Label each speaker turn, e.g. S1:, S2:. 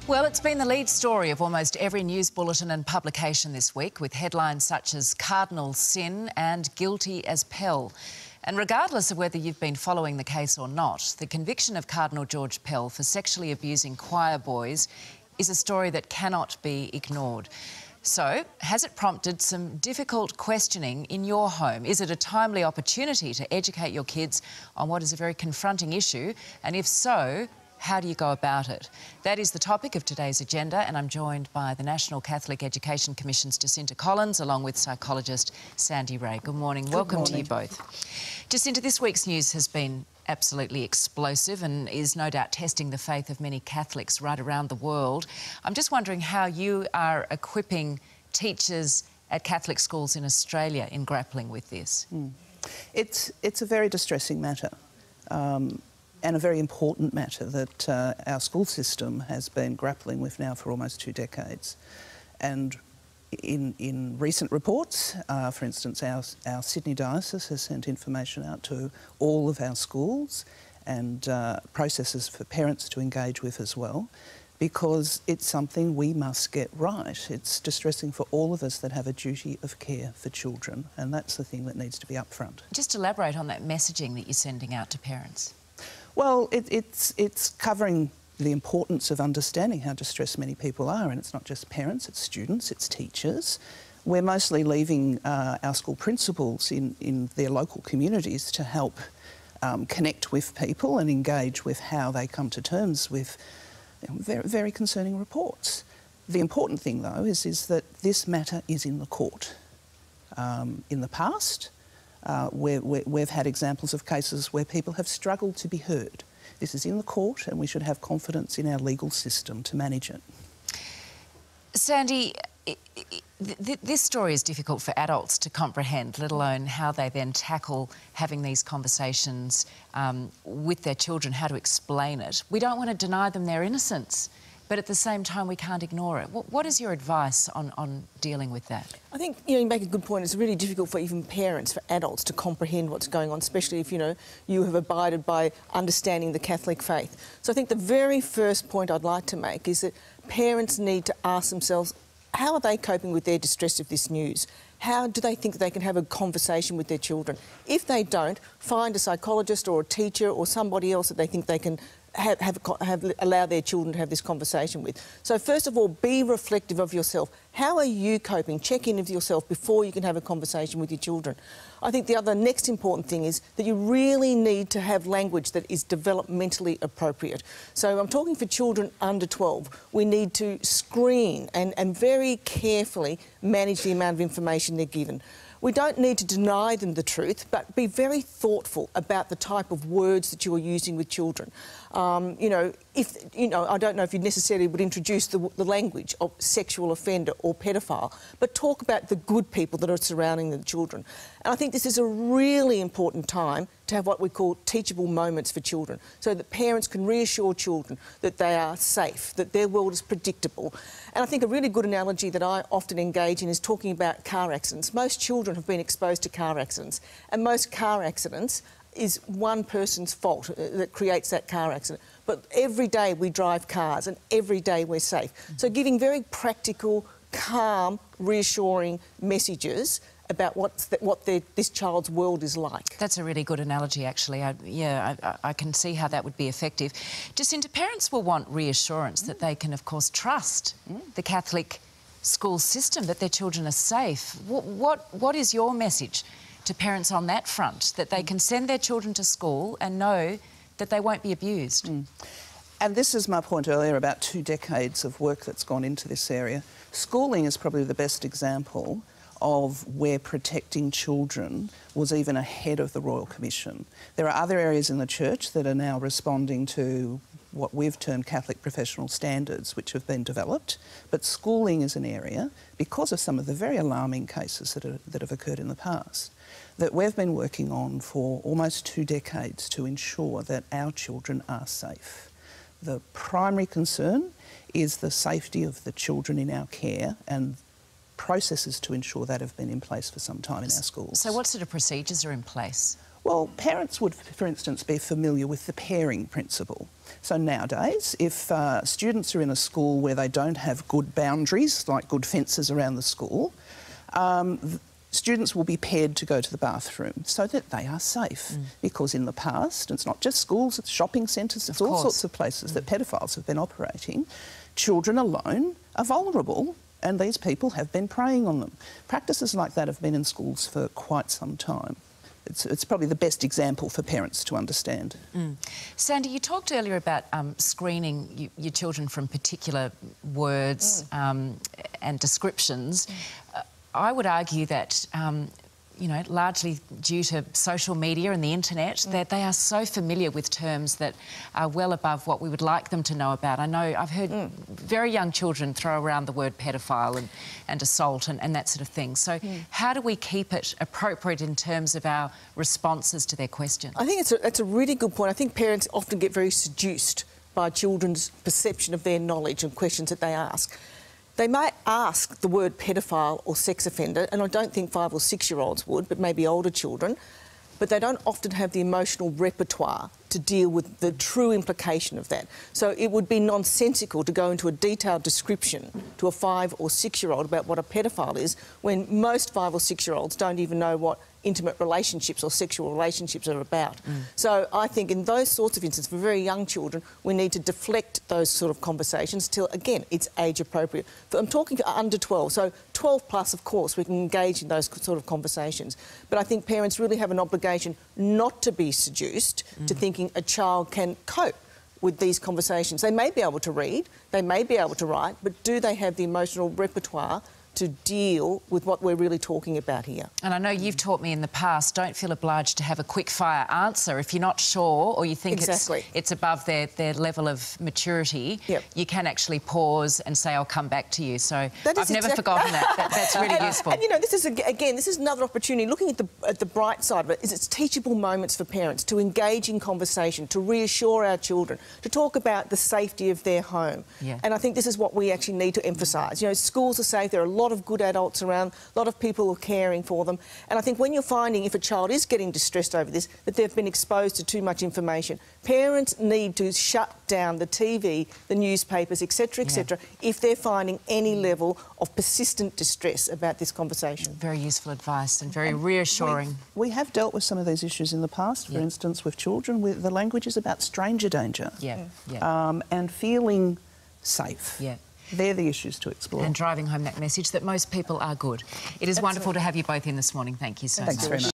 S1: Well, it's been the lead story of almost every news bulletin and publication this week, with headlines such as Cardinal Sin and Guilty as Pell. And regardless of whether you've been following the case or not, the conviction of Cardinal George Pell for sexually abusing choir boys is a story that cannot be ignored. So, has it prompted some difficult questioning in your home? Is it a timely opportunity to educate your kids on what is a very confronting issue? And if so, how do you go about it? That is the topic of today's agenda, and I'm joined by the National Catholic Education Commission's Jacinta Collins, along with psychologist Sandy Ray. Good morning. Welcome to you both. Jacinta, this week's news has been absolutely explosive and is no doubt testing the faith of many Catholics right around the world. I'm just wondering how you are equipping teachers at Catholic schools in Australia in grappling with this.
S2: It's a very distressing matter. And a very important matter that our school system has been grappling with now for almost 2 decades. And in recent reports, for instance, our Sydney Diocese has sent information out to all of our schools and processes for parents to engage with as well, because it's something we must get right. It's distressing for all of us that have a duty of care for children, and that's the thing that needs to be upfront.
S1: Just elaborate on that messaging that you're sending out to parents.
S2: Well, it's covering the importance of understanding how distressed many people are, and it's not just parents, it's students, it's teachers. We're mostly leaving our school principals in their local communities to help connect with people and engage with how they come to terms with very, very concerning reports. The important thing, though, is that this matter is in the court. In the past, we've had examples of cases where people have struggled to be heard. This is in the court, and we should have confidence in our legal system to manage it.
S1: Sandy, this story is difficult for adults to comprehend, let alone how they then tackle having these conversations with their children, how to explain it. We don't want to deny them their innocence, but at the same time we can't ignore it. What is your advice on dealing with that?
S3: I think, you make a good point. It's really difficult for even parents, for adults, to comprehend what's going on, especially if, you have abided by understanding the Catholic faith. So I think the very first point I'd like to make is that parents need to ask themselves, how are they coping with their distress of this news? How do they think they can have a conversation with their children? If they don't, find a psychologist or a teacher or somebody else that they think they can allow their children to have this conversation with. So first of all, be reflective of yourself. How are you coping? Check in with yourself before you can have a conversation with your children. I think the other next important thing is that you really need to have language that is developmentally appropriate. So I'm talking for children under 12. We need to screen and very carefully manage the amount of information they're given. We don't need to deny them the truth, but be very thoughtful about the type of words that you are using with children. I don't know if you necessarily would introduce the language of sexual offender or pedophile, but talk about the good people that are surrounding the children. And I think this is a really important time to have what we call teachable moments for children, so that parents can reassure children that they are safe, that their world is predictable. And I think a really good analogy that I often engage in is talking about car accidents. Most children have been exposed to car accidents, and most car accidents is one person's fault that creates that car accident. But every day we drive cars and every day we're safe. So giving very practical, calm, reassuring messages about what this child's world is like.
S1: That's a really good analogy, actually. I can see how that would be effective. Jacinta, parents will want reassurance that they can, of course, trust the Catholic school system, that their children are safe. What is your message to parents on that front, that they can send their children to school and know that they won't be abused?
S2: And this is my point earlier about 2 decades of work that's gone into this area. Schooling is probably the best example of where protecting children was even ahead of the Royal Commission. There are other areas in the Church that are now responding to what we've termed Catholic professional standards, which have been developed, but schooling is an area, because of some of the very alarming cases that have occurred in the past, that we've been working on for almost 2 decades to ensure that our children are safe. The primary concern is the safety of the children in our care, and processes to ensure that have been in place for some time in our schools.
S1: So what sort of procedures are in place?
S2: Well, parents would, for instance, be familiar with the pairing principle. So nowadays, if students are in a school where they don't have good boundaries, like good fences around the school, students will be paired to go to the bathroom so that they are safe. Because in the past, it's not just schools, it's shopping centres, it's all sorts of places that pedophiles have been operating. Children alone are vulnerable, and these people have been preying on them. Practices like that have been in schools for quite some time. It's probably the best example for parents to understand.
S1: Sandy, you talked earlier about screening your children from particular words and descriptions. I would argue that, you know, largely due to social media and the internet, that they are so familiar with terms that are well above what we would like them to know about. I know I've heard very young children throw around the word pedophile and assault and that sort of thing. So how do we keep it appropriate in terms of our responses to their questions?
S3: I think that's a really good point. I think parents often get very seduced by children's perception of their knowledge and questions that they ask. They might ask the word pedophile or sex offender, and I don't think 5 or 6-year-olds would, but maybe older children, but they don't often have the emotional repertoire to deal with the true implication of that. So it would be nonsensical to go into a detailed description to a 5 or 6-year-old about what a pedophile is when most 5 or 6-year-olds don't even know what intimate relationships or sexual relationships are about. So I think in those sorts of instances, for very young children, we need to deflect those sort of conversations till, again, it's age appropriate. I'm talking under 12, so 12 plus, of course, we can engage in those sort of conversations. But I think parents really have an obligation not to be seduced to thinking a child can cope with these conversations. They may be able to read, they may be able to write, but do they have the emotional repertoire to deal with what we're really talking about here?
S1: And I know you've taught me in the past, don't feel obliged to have a quick-fire answer. If you're not sure or you think it's above their level of maturity, you can actually pause and say, I'll come back to you. So I've never forgotten that. That's really useful.
S3: And, you know, this is, again, this is another opportunity. Looking at the bright side of it, is it's teachable moments for parents to engage in conversation, to reassure our children, to talk about the safety of their home. And I think this is what we actually need to emphasise. You know, schools are safe, there are a lot of good adults around, a lot of people are caring for them. And I think when you're finding, if a child is getting distressed over this, that they've been exposed to too much information, parents need to shut down the TV, the newspapers, etc., etc., if they're finding any level of persistent distress about this conversation.
S1: Very useful advice and very reassuring.
S2: We have dealt with some of these issues in the past, for instance, with children, with the language is about stranger danger. And feeling safe. They're the issues to explore.
S1: And driving home that message that most people are good. It is wonderful to have you both in this morning. Thank you so much.
S2: Thanks very much.